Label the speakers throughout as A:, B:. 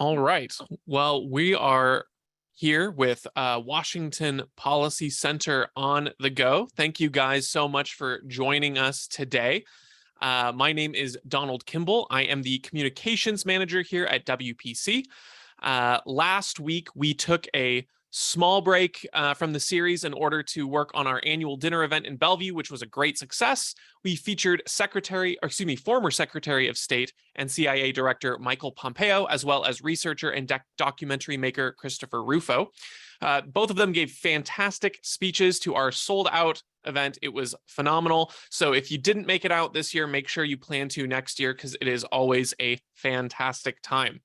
A: All right. Well, we are here with Washington Policy Center on the go. Thank you guys so much for joining us today. My name is Donald Kimball. I am the communications manager here at WPC. Last week, we took a small break from the series in order to work on our annual dinner event in Bellevue, which was a great success. We featured former Secretary of State and CIA Director Michael Pompeo, as well as researcher and documentary maker Christopher Rufo. Both of them gave fantastic speeches to our sold-out event. It was phenomenal. So if you didn't make it out this year, make sure you plan to next year, because it is always a fantastic time.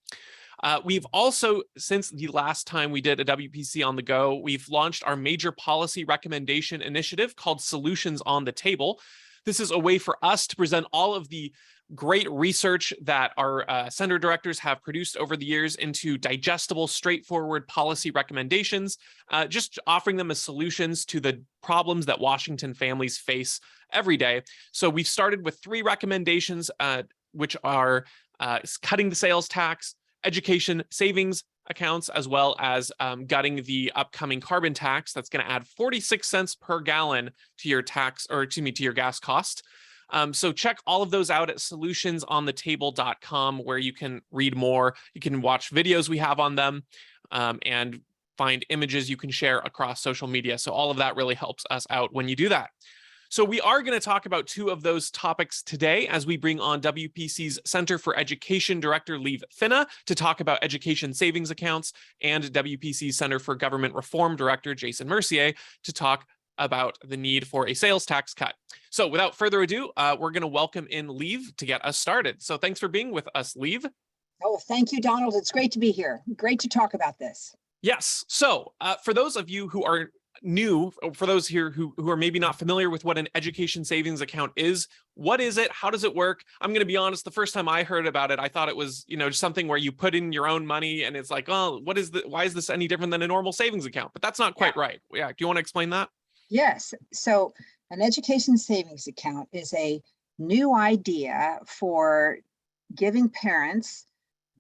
A: We've also, since the last time we did a WPC on the go, we've launched our major policy recommendation initiative called Solutions on the Table. This is a way for us to present all of the great research that our center directors have produced over the years into digestible, straightforward policy recommendations, just offering them as solutions to the problems that Washington families face every day. So we've started with 3 recommendations, which are cutting the sales tax, education savings accounts, as well as gutting the upcoming carbon tax that's going to add 46 cents per gallon to your to your gas cost. So check all of those out at solutionsonthetable.com, where you can read more. You can watch videos we have on them, and find images you can share across social media. So all of that really helps us out when you do that. So we are going to talk about 2 of those topics today as we bring on WPC's Center for Education Director Liv Finne to talk about education savings accounts, and WPC's Center for Government Reform Director Jason Mercier to talk about the need for a sales tax cut. So without further ado, we're going to welcome in Liv to get us started. So thanks for being with us, Liv.
B: Oh, thank you, Donald. It's great to be here. Great to talk about this.
A: Yes. So for those of you who are new, for those here who are maybe not familiar with what an education savings account is, what is it? How does it work? I'm going to be honest, the first time I heard about it, I thought it was, just something where you put in your own money and it's like, oh, why is this any different than a normal savings account? But that's not quite right. Yeah. Do you want to explain that?
B: Yes. So an education savings account is a new idea for giving parents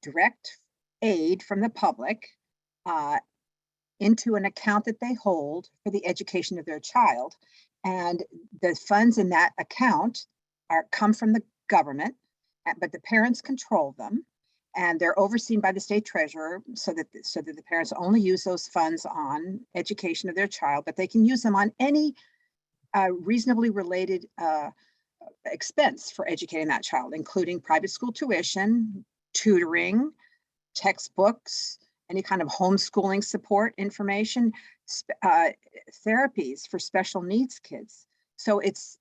B: direct aid from the public into an account that they hold for the education of their child. And the funds in that account come from the government, but the parents control them, and they're overseen by the state treasurer so that the parents only use those funds on education of their child, but they can use them on any reasonably related expense for educating that child, including private school tuition, tutoring, textbooks, any kind of homeschooling support information, therapies for special needs kids. So it's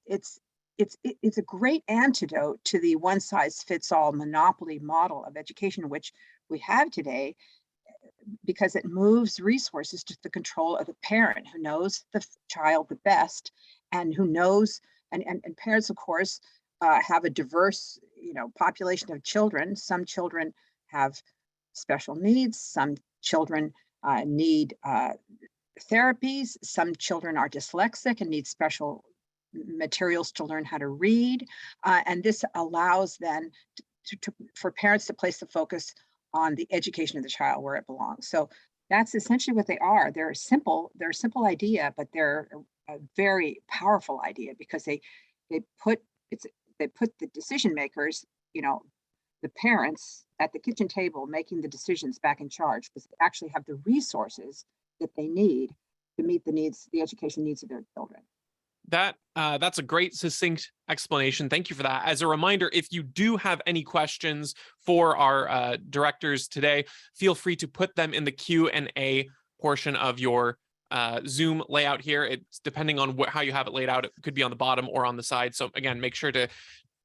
B: a great antidote to the one-size-fits-all monopoly model of education, which we have today, because it moves resources to the control of the parent who knows the child the best, and who knows, and parents, of course, have a diverse, population of children. Some children have special needs. Some children need therapies. Some children are dyslexic and need special materials to learn how to read. And this allows then for parents to place the focus on the education of the child where it belongs. So that's essentially what they are. They're a simple idea, but they're a very powerful idea, because they put the decision makers, the parents at the kitchen table making the decisions back in charge, because they actually have the resources that they need to meet the education needs of their children.
A: That's a great succinct explanation. Thank you for that. As a reminder, if you do have any questions for our directors today, feel free to put them in the Q&A portion of your Zoom layout here. It's depending on how you have it laid out. It could be on the bottom or on the side. So again, make sure to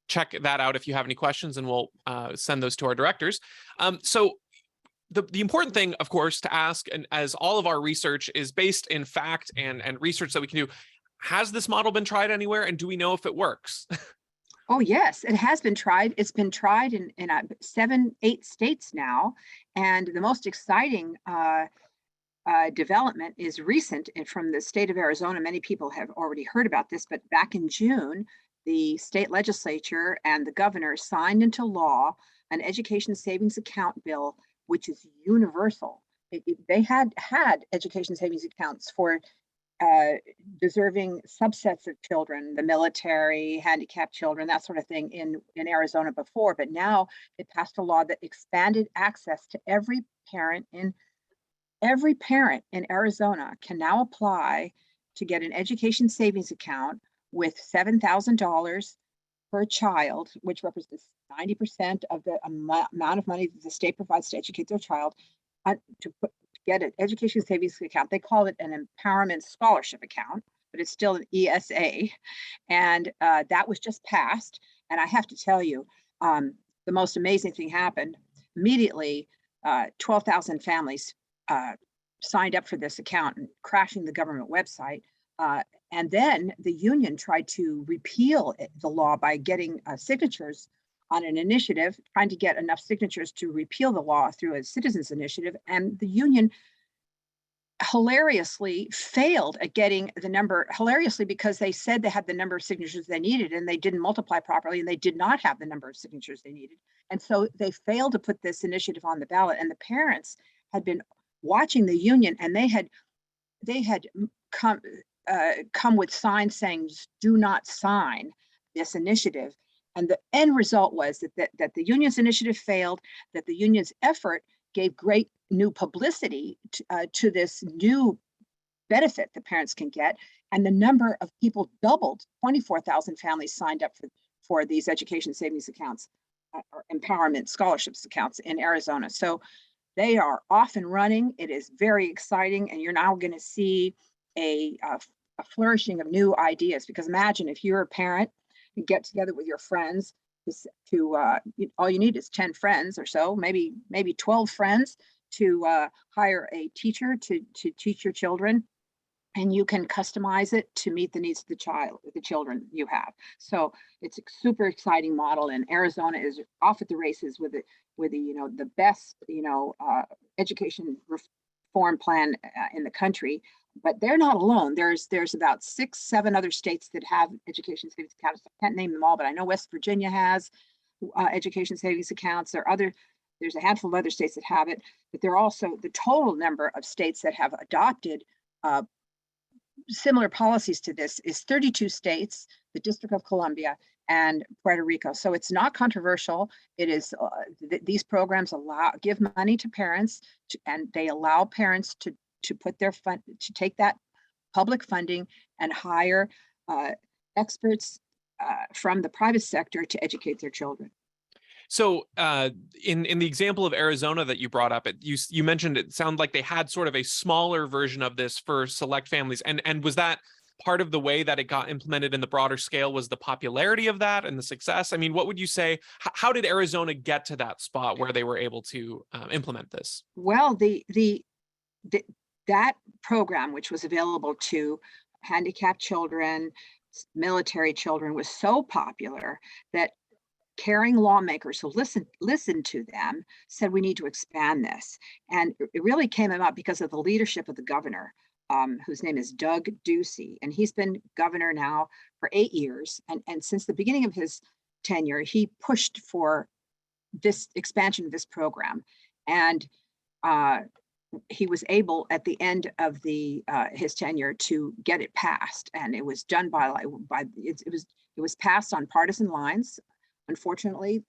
A: check that out if you have any questions, and we'll send those to our directors. So the important thing, of course, to ask, and as all of our research is based in fact and research that we can do, has this model been tried anywhere, and do we know if it works?
B: Oh, yes, it has been tried. It's been tried in 7-8 states now. And the most exciting development is recent from the state of Arizona. Many people have already heard about this, but back in June, the state legislature and the governor signed into law an education savings account bill which is universal. They had education savings accounts for deserving subsets of children, the military, handicapped children, that sort of thing in Arizona before. But now it passed a law that expanded access to every parent in Arizona can now apply to get an education savings account with $7,000 per child, which represents 90% of the amount of money that the state provides to educate their child, to get an education savings account. They call it an empowerment scholarship account, but it's still an ESA. And that was just passed. And I have to tell you, the most amazing thing happened. Immediately, 12,000 families signed up for this account, and crashing the government website. And then the union tried to repeal the law by getting signatures on an initiative, trying to get enough signatures to repeal the law through a citizens initiative. And the union hilariously failed at getting the number, hilariously because they said they had the number of signatures they needed, and they didn't multiply properly, and they did not have the number of signatures they needed. And so they failed to put this initiative on the ballot. And the parents had been watching the union, and they had come with signs saying, "Do not sign this initiative." And the end result was that the union's initiative failed, that the union's effort gave great new publicity to this new benefit the parents can get. And the number of people doubled. 24,000 families signed up for these education savings accounts, or empowerment scholarships accounts in Arizona. So they are off and running. It is very exciting. And you're now going to see a flourishing of new ideas. Because imagine if you're a parent, you get together with your friends all you need is 10 friends or so, maybe 12 friends, to hire a teacher to teach your children, and you can customize it to meet the needs of the children you have. So it's a super exciting model, and Arizona is off at the races with the best education reform plan in the country. But they're not alone. There's about 6-7 other states that have education savings accounts. I can't name them all, but I know West Virginia has education savings accounts. There's a handful of other states that have it, but there are also the total number of states that have adopted similar policies to this is 32 states, the District of Columbia, and Puerto Rico. So it's not controversial. It is these programs give money to parents, and they allow parents to put their fund, to take that public funding and hire experts from the private sector to educate their children.
A: So in the example of Arizona that you brought up, you mentioned it sounded like they had sort of a smaller version of this for select families. And was that part of the way that it got implemented in the broader scale, was the popularity of that and the success? I mean, what would you say? How did Arizona get to that spot where they were able to implement this?
B: Well, that program, which was available to handicapped children, military children, was so popular that caring lawmakers who listened to them said, we need to expand this. And it really came about because of the leadership of the governor, whose name is Doug Ducey. And he's been governor now for 8 years. And since the beginning of his tenure, he pushed for this expansion of this program. And he was able at the end of his tenure to get it passed. And it was done it was passed on partisan lines. Unfortunately,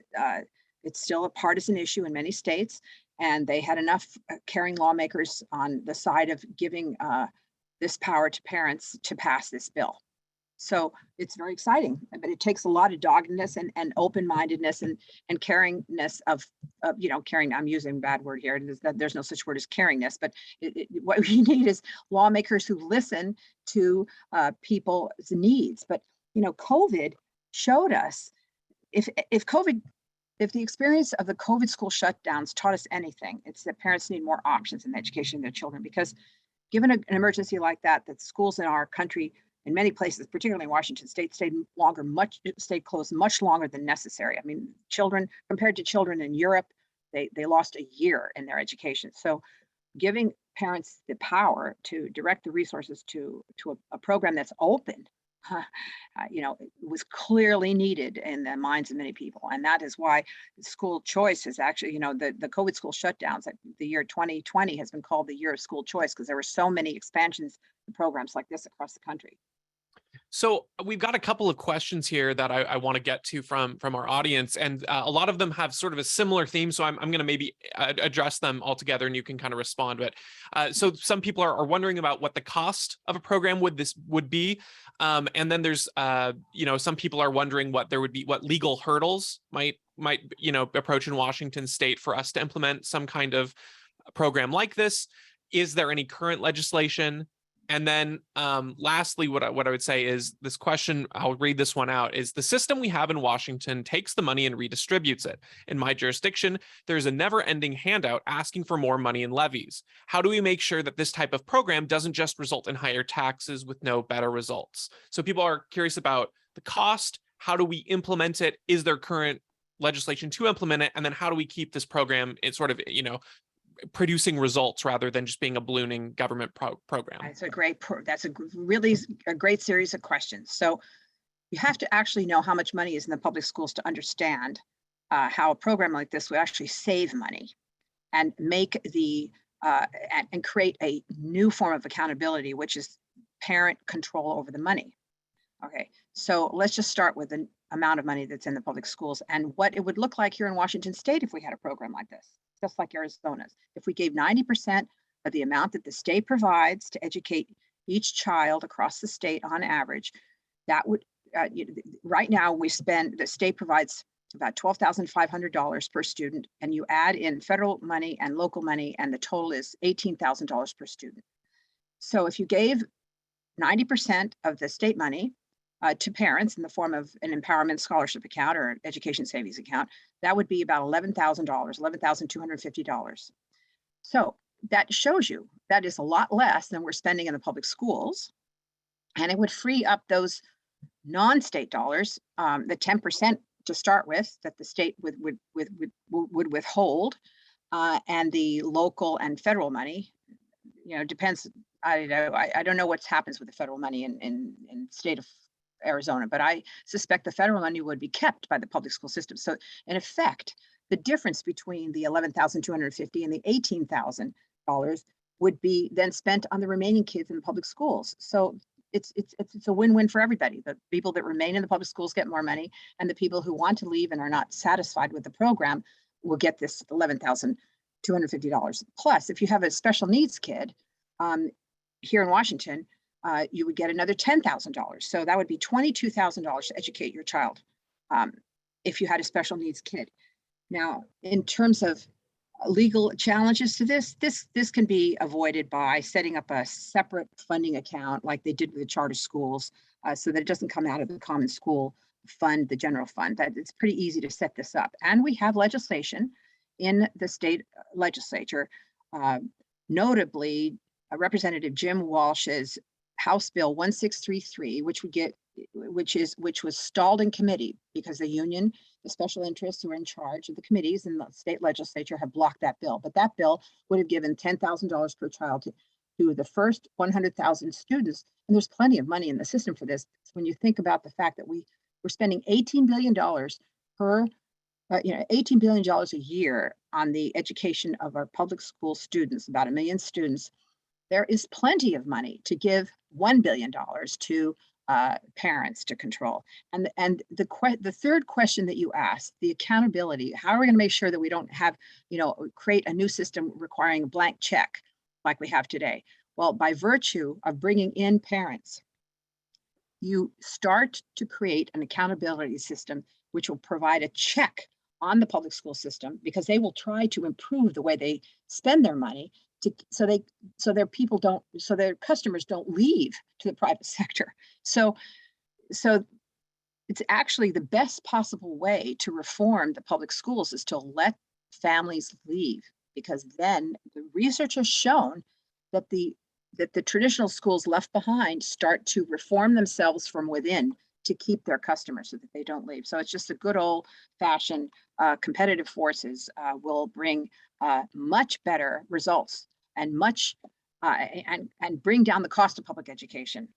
B: it's still a partisan issue in many states, and they had enough caring lawmakers on the side of giving this power to parents to pass this bill. So it's very exciting, but it takes a lot of doggedness and open-mindedness and caringness of caring. I'm using a bad word here. There's no such word as caringness, but what we need is lawmakers who listen to people's needs. But COVID showed us, if the experience of the COVID school shutdowns taught us anything, it's that parents need more options in the education of their children. Because given an emergency like that schools in our country, in many places, particularly in Washington State, stayed closed much longer than necessary. I mean, children, compared to children in Europe, they lost a year in their education. So giving parents the power to direct the resources to a program that's open it was clearly needed in the minds of many people. And that is why school choice is actually, the COVID school shutdowns, like the year 2020 has been called the year of school choice because there were so many expansions of programs like this across the country.
A: So we've got a couple of questions here that I want to get to from our audience, and a lot of them have sort of a similar theme. So I'm going to maybe address them all together, and you can kind of respond. But so some people are wondering about what the cost of a program would be, and then there's some people are wondering what legal hurdles might approach in Washington State for us to implement some kind of program like this. Is there any current legislation? And then lastly, what I would say is this question, I'll read this one out, is the system we have in Washington takes the money and redistributes it. In my jurisdiction, there's a never-ending handout asking for more money and levies. How do we make sure that this type of program doesn't just result in higher taxes with no better results? So people are curious about the cost. How do we implement it? Is there current legislation to implement it? And then how do we keep this program producing results rather than just being a ballooning government program?
B: That's really a great series of questions. So you have to actually know how much money is in the public schools to understand how a program like this would actually save money and make and create a new form of accountability, which is parent control over the money. Okay, so let's just start with the amount of money that's in the public schools and what it would look like here in Washington State if we had a program like this, just like Arizona's. If we gave 90% of the amount that the state provides to educate each child across the state on average, that would, right now the state provides about $12,500 per student, and you add in federal money and local money, and the total is $18,000 per student. So if you gave 90% of the state money to parents in the form of an empowerment scholarship account or an education savings account, that would be about $11,000, $11,250. So that shows you that is a lot less than we're spending in the public schools. And it would free up those non-state dollars, the 10% to start with that the state would withhold, and the local and federal money, depends. I don't know what happens with the federal money in state of Arizona, but I suspect the federal money would be kept by the public school system. So in effect, the difference between the $11,250 and the $18,000 would be then spent on the remaining kids in the public schools. So it's a win-win for everybody. The people that remain in the public schools get more money, and the people who want to leave and are not satisfied with the program will get this $11,250. Plus, if you have a special needs kid here in Washington, you would get another $10,000. So that would be $22,000 to educate your child if you had a special needs kid. Now, in terms of legal challenges to this can be avoided by setting up a separate funding account like they did with the charter schools, so that it doesn't come out of the common school fund, the general fund. That it's pretty easy to set this up. And we have legislation in the state legislature, notably Representative Jim Walsh's House Bill 1633, which was stalled in committee because the union, the special interests who are in charge of the committees in the state legislature, have blocked that bill. But that bill would have given $10,000 per child to the first 100,000 students. And there's plenty of money in the system for this. When you think about the fact that we're spending $18 billion $18 billion a year on the education of our public school students, about 1 million students, there is plenty of money to give $1 billion to parents to control. And the third question that you asked, the accountability, how are we going to make sure that we don't have, create a new system requiring a blank check like we have today? Well, by virtue of bringing in parents, you start to create an accountability system which will provide a check on the public school system, because they will try to improve the way they spend their money so their customers don't leave to the private sector. So it's actually the best possible way to reform the public schools is to let families leave, because then the research has shown that the traditional schools left behind start to reform themselves from within to keep their customers so that they don't leave. So it's just a good old fashioned competitive forces will bring much better results and and bring down the cost of public education.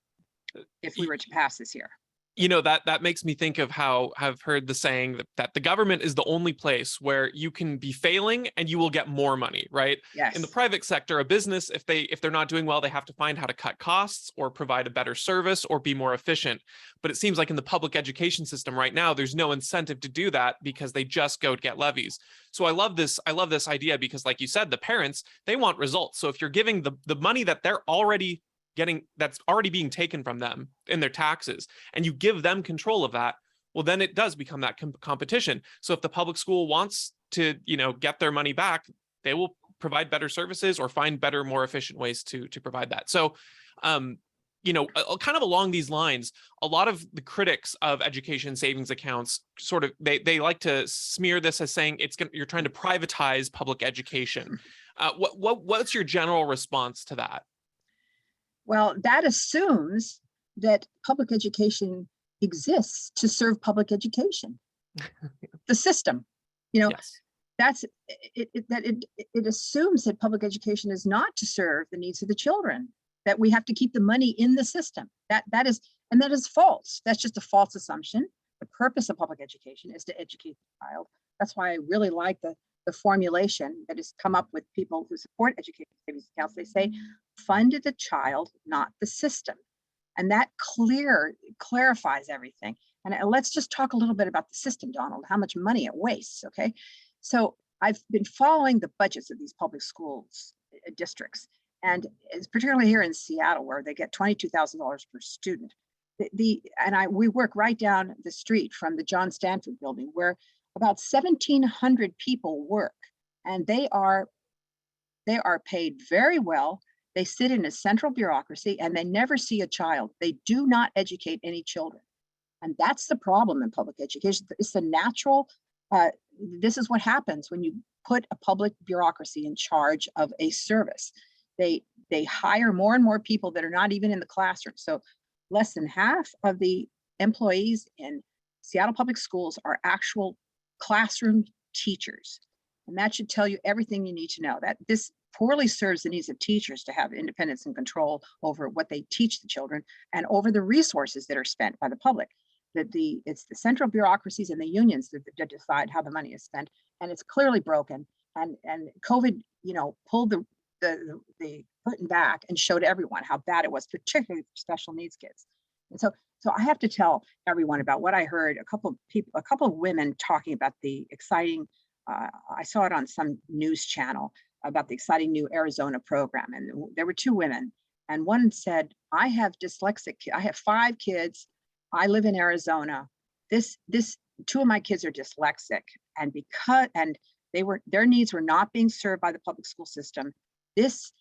B: if we were to pass this year.
A: That makes me think of how I've heard the saying that the government is the only place where you can be failing and you will get more money, right? In the
B: Yes.
A: private sector, a business, if they're not doing well, they have to find how to cut costs or provide a better service or be more efficient. But it seems like in the public education system right now, there's no incentive to do that because they just go get levies. So I love this idea because, like you said, the parents, they want results. So if you're giving the money that they're already getting, that's already being taken from them in their taxes, and you give them control of that, well, then it does become that competition. So if the public school wants to, get their money back, they will provide better services or find better, more efficient ways to provide that. So, kind of along these lines, a lot of the critics of education savings accounts sort of they like to smear this as saying you're trying to privatize public education. What's your general response to that?
B: Well, that assumes that public education exists to serve public education. The system,
A: Yes.
B: that's it assumes that public education is not to serve the needs of the children, that we have to keep the money in the system. That is false. That's just a false assumption. The purpose of public education is to educate the child. That's why I really like the formulation that has come up with people who support education savings accounts. They say, fund the child, not the system. And that clarifies everything. And let's just talk a little bit about the system, Donald, how much money it wastes, okay? So I've been following the budgets of these public schools districts, and it's particularly here in Seattle, where they get $22,000 per student. We work right down the street from the John Stanford building, where about 1,700 people work, and they are paid very well. They sit in a central bureaucracy and they never see a child. They do not educate any children. And that's the problem in public education. It's the natural, this is what happens when you put a public bureaucracy in charge of a service. They hire more and more people that are not even in the classroom. So less than half of the employees in Seattle Public Schools are actual classroom teachers. And that should tell you everything you need to know, that this poorly serves the needs of teachers to have independence and control over what they teach the children and over the resources that are spent by the public. It's the central bureaucracies and the unions that decide how the money is spent, and it's clearly broken. And COVID, pulled the curtain back and showed everyone how bad it was, particularly for special needs kids. And so I have to tell everyone about what I heard. A couple of women talking about the exciting. I saw it on some news channel about the exciting new Arizona program, and there were two women, and one said, "I have dyslexic. I have 5 kids. I live in Arizona. Two of my kids are dyslexic, and their needs were not being served by the public school system. This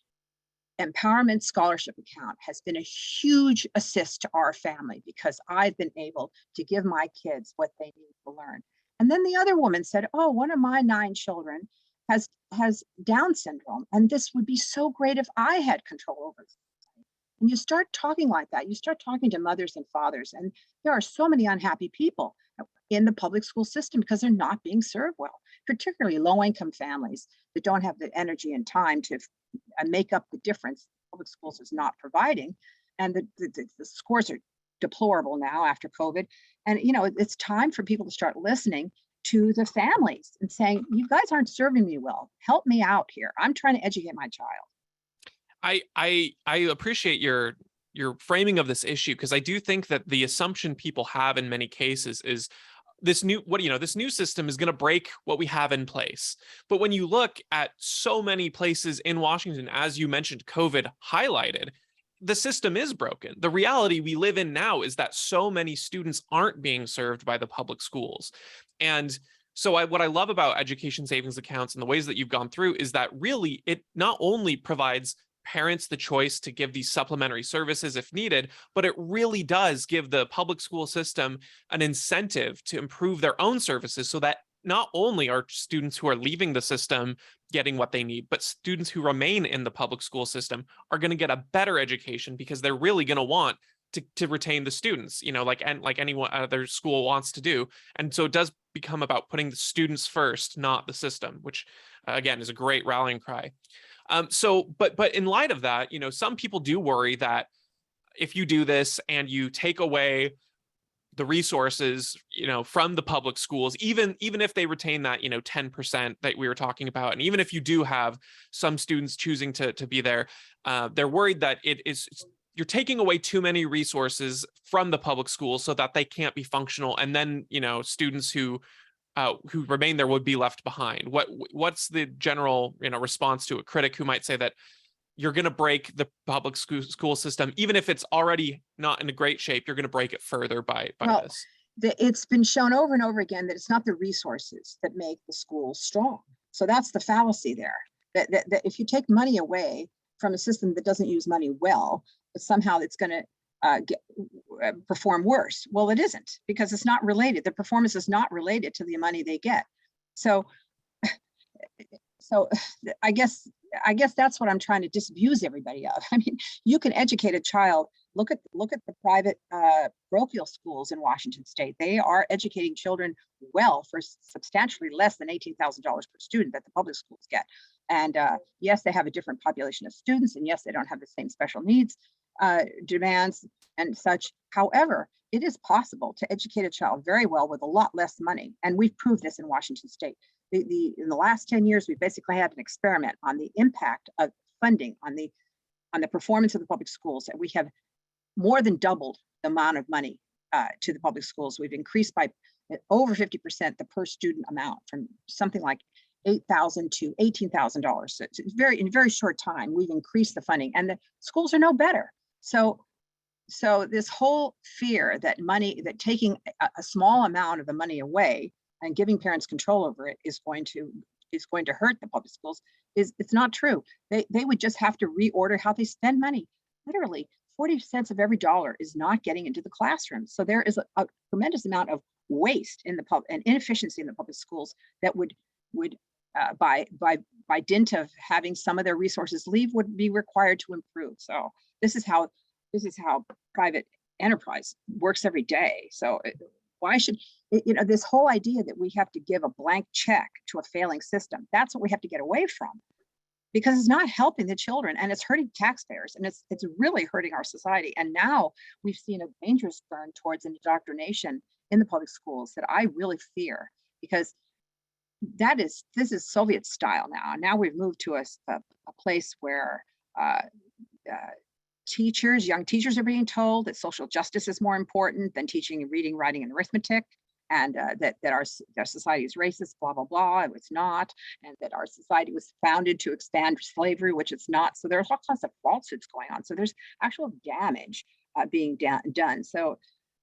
B: empowerment scholarship account has been a huge assist to our family because I've been able to give my kids what they need to learn." And then the other woman said, "Oh, one of my 9 children has Down syndrome, and this would be so great if I had control over it." And you start talking like that. You start talking to mothers and fathers, and there are so many unhappy people in the public school system because they're not being served well, particularly low-income families that don't have the energy and time to make up the difference public schools is not providing. And the scores are deplorable now after COVID. And it's time for people to start listening to the families and saying, "You guys aren't serving me well. Help me out here. I'm trying to educate my child."
A: I appreciate your framing of this issue, because I do think that the assumption people have in many cases is this new system is going to break what we have in place. But when you look at so many places in Washington, as you mentioned, COVID highlighted, the system is broken. The reality we live in now is that so many students aren't being served by the public schools. And so what I love about education savings accounts and the ways that you've gone through is that really it not only provides parents the choice to give these supplementary services if needed, but it really does give the public school system an incentive to improve their own services so that not only are students who are leaving the system getting what they need, but students who remain in the public school system are going to get a better education because they're really going to want to retain the students, like any other school wants to do. And so it does become about putting the students first, not the system, which again is a great rallying cry. But in light of that, some people do worry that if you do this and you take away the resources, from the public schools, even if they retain that, 10% that we were talking about, and even if you do have some students choosing to be there, they're worried that you're taking away too many resources from the public schools so that they can't be functional, and then students who remain there would be left behind. What's the general response to a critic who might say that you're going to break the public school system, even if it's already not in a great shape, you're going to break it further by this?
B: It's been shown over and over again that it's not the resources that make the schools strong. So that's the fallacy there, that if you take money away from a system that doesn't use money well, somehow it's going to perform worse. Well, it isn't, because it's not related. The performance is not related to the money they get. So I guess that's what I'm trying to disabuse everybody of. I mean, you can educate a child. Look at the private parochial schools in Washington State. They are educating children well for substantially less than $18,000 per student that the public schools get. And yes, they have a different population of students, and yes, they don't have the same special needs demands and such. However, it is possible to educate a child very well with a lot less money, and we've proved this in Washington State. In the last 10 years, we basically had an experiment on the impact of funding on the performance of the public schools, and we have more than doubled the amount of money to the public schools. We've increased by over 50% the per student amount, from something like $8,000 to $18,000. So it's in a very short time, we've increased the funding, and the schools are no better. So this whole fear that taking a small amount of the money away and giving parents control over it is going to hurt the public schools it's not true. They would just have to reorder how they spend money. Literally, 40 cents of every dollar is not getting into the classroom. So there is a tremendous amount of waste in the and inefficiency in the public schools that would by dint of having some of their resources leave, would be required to improve. So this is how private enterprise works every day. So why should this whole idea that we have to give a blank check to a failing system, that's what we have to get away from, because it's not helping the children, and it's hurting taxpayers, and it's really hurting our society. And now we've seen a dangerous turn towards indoctrination in the public schools that I really fear, because this is Soviet style now. Now we've moved to a place where young teachers are being told that social justice is more important than teaching reading, writing, and arithmetic, and that our society is racist, blah, blah, blah. It's not, and that our society was founded to expand slavery, which it's not. So there's all kinds of falsehoods going on. So there's actual damage being done. So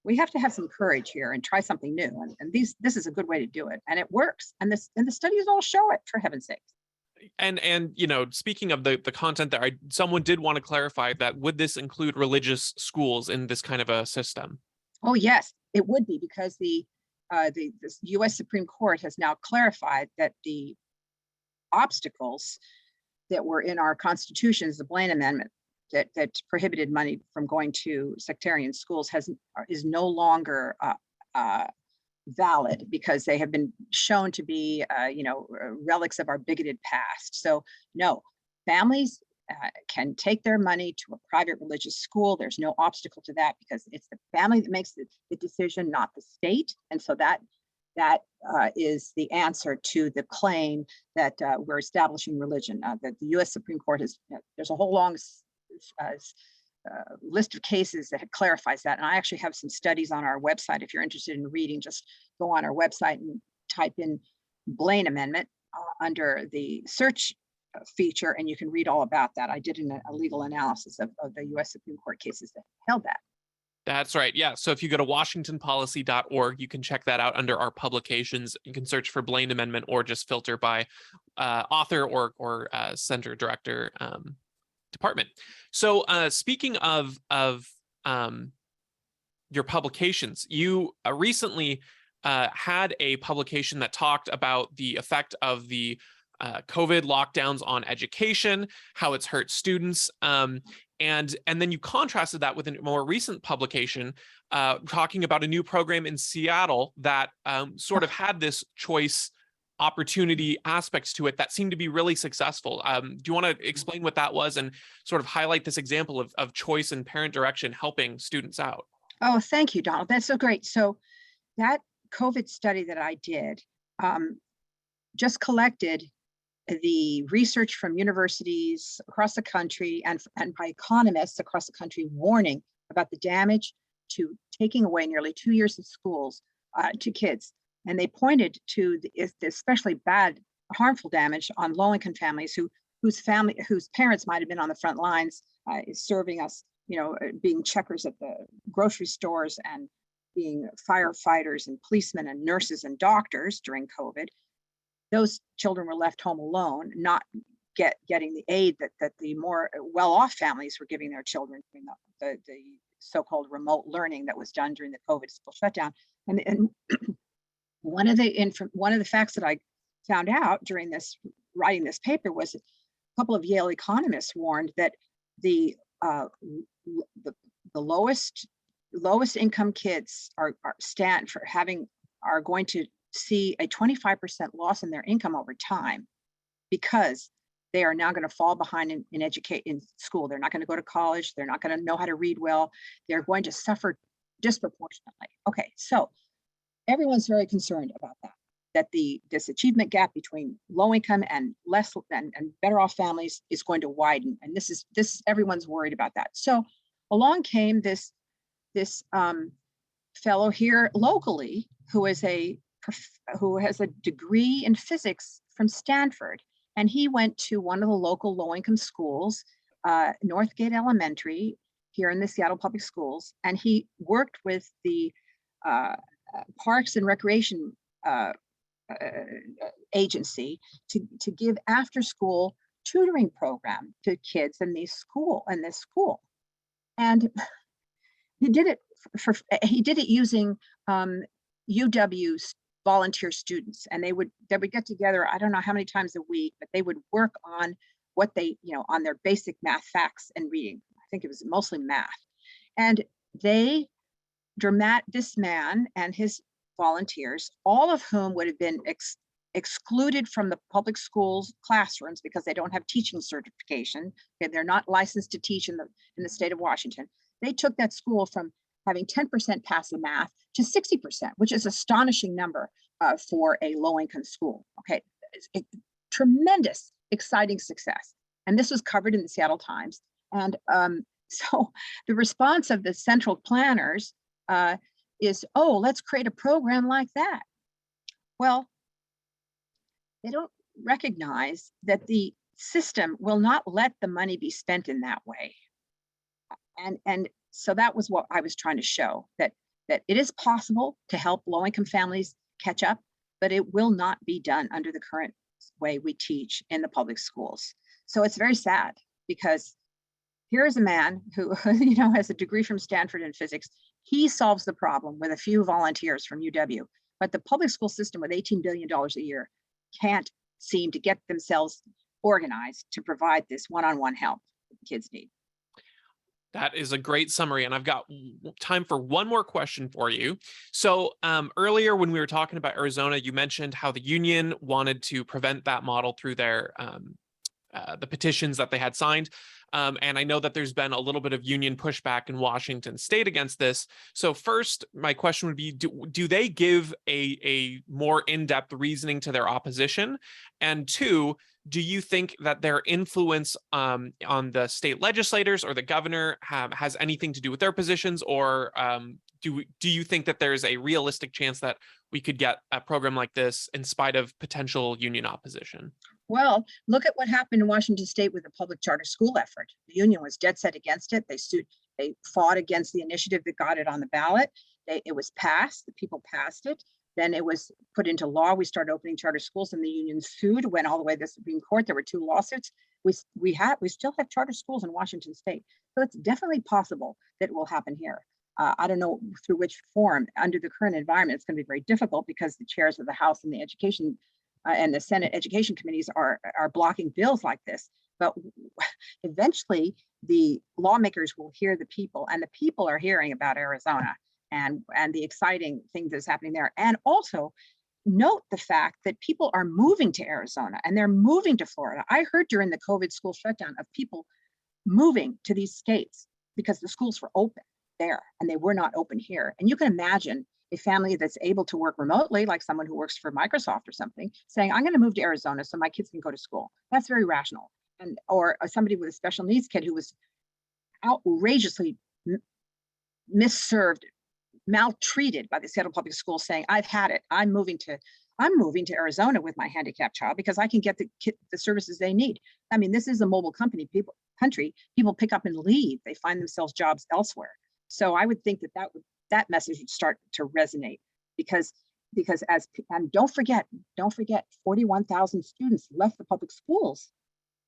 B: we have to have some courage here and try something new. And this is a good way to do it, and it works. And the studies all show it, for heaven's sakes.
A: And speaking of the content there, someone did want to clarify that, would this include religious schools in this kind of a system?
B: Oh yes, it would be, because the U.S. Supreme Court has now clarified that the obstacles that were in our constitutions, the Blaine Amendment that prohibited money from going to sectarian schools, is no longer valid, because they have been shown to be relics of our bigoted past. So no, families can take their money to a private religious school. There's no obstacle to that, because it's the family that makes the decision, not the state. And so that is the answer to the claim that we're establishing religion. That the U.S. Supreme Court there's a whole long list of cases that clarifies that. And I actually have some studies on our website. If you're interested in reading, just go on our website and type in Blaine Amendment under the search feature, and you can read all about that. I did a legal analysis of the U.S. Supreme Court cases that held that.
A: That's right. Yeah. So if you go to washingtonpolicy.org, you can check that out under our publications. You can search for Blaine Amendment, or just filter by author or center director department. So speaking of your publications, you recently had a publication that talked about the effect of the COVID lockdowns on education, how it's hurt students, and then you contrasted that with a more recent publication talking about a new program in Seattle that sort of had this choice opportunity aspects to it that seem to be really successful. Do you want to explain what that was and sort of highlight this example of choice and parent direction helping students out?
B: Oh, thank you, Donald. That's so great. So that COVID study that I did just collected the research from universities across the country and by economists across the country warning about the damage to taking away nearly 2 years of schools to kids. And they pointed to the especially bad, harmful damage on low-income families whose parents might have been on the front lines serving us, being checkers at the grocery stores and being firefighters and policemen and nurses and doctors during COVID. Those children were left home alone, not getting the aid that the more well-off families were giving their children during the so-called remote learning that was done during the COVID school shutdown. And one of the facts that I found out during writing this paper was a couple of Yale economists warned that the lowest income kids are going to see a 25% loss in their income over time because they are now going to fall behind in school. They're not going to go to college. They're not going to know how to read well. They're going to suffer disproportionately. Okay, so everyone's very concerned about that this achievement gap between low income and less and better off families is going to widen. And this everyone's worried about that. So along came this fellow here locally who has a degree in physics from Stanford. And he went to one of the local low-income schools, Northgate Elementary, here in the Seattle Public Schools. And he worked with the Parks and Recreation Agency to give after-school tutoring program to kids in this school. And he did it using UW's volunteer students, and they would get together, I don't know how many times a week, but they would work on what on their basic math facts and reading. I think it was mostly math. And this man and his volunteers, all of whom would have been excluded from the public schools classrooms because they don't have teaching certification. Okay, they're not licensed to teach in the state of Washington. They took that school from having 10% pass the math to 60%, which is an astonishing number for a low-income school. Okay, tremendous, exciting success. And this was covered in the Seattle Times. And so the response of the central planners is, oh, let's create a program like that. Well, they don't recognize that the system will not let the money be spent in that way. And so that was what I was trying to show, that it is possible to help low-income families catch up, but it will not be done under the current way we teach in the public schools. So it's very sad because here is a man who has a degree from Stanford in physics. He solves the problem with a few volunteers from UW, but the public school system with $18 billion a year can't seem to get themselves organized to provide this one-on-one help that kids need.
A: That is a great summary, and I've got time for one more question for you. So earlier when we were talking about Arizona, you mentioned how the union wanted to prevent that model through their the petitions that they had signed. And I know that there's been a little bit of union pushback in Washington state against this. So first, my question would be, do they give a more in-depth reasoning to their opposition? And two, do you think that their influence on the state legislators or the governor has anything to do with their positions? Or do you think that there's a realistic chance that we could get a program like this in spite of potential union opposition?
B: Well, look at what happened in Washington state with the public charter school effort. The union was dead set against it. They fought against the initiative that got it on the ballot. It was passed, the people passed it. Then it was put into law. We started opening charter schools and the union sued, went all the way to the Supreme Court. There were 2 lawsuits. We still have charter schools in Washington state. So it's definitely possible that it will happen here. I don't know through which form. Under the current environment, it's going to be very difficult because the chairs of the House and the Education and the Senate Education Committees are blocking bills like this. But eventually, the lawmakers will hear the people, and the people are hearing about Arizona and the exciting things that's happening there. And also, note the fact that people are moving to Arizona and they're moving to Florida. I heard during the COVID school shutdown of people moving to these states because the schools were open there and they were not open here. And you can imagine a family that's able to work remotely, like someone who works for Microsoft or something, saying, I'm going to move to Arizona so my kids can go to school. That's very rational. And or somebody with a special needs kid who was outrageously misserved, maltreated by the Seattle Public Schools, saying, I've had it. I'm moving to Arizona with my handicapped child because I can get the services they need. I mean, this is a mobile country. People pick up and leave. They find themselves jobs elsewhere. So I would think that message would start to resonate because and don't forget 41,000 students left the public schools,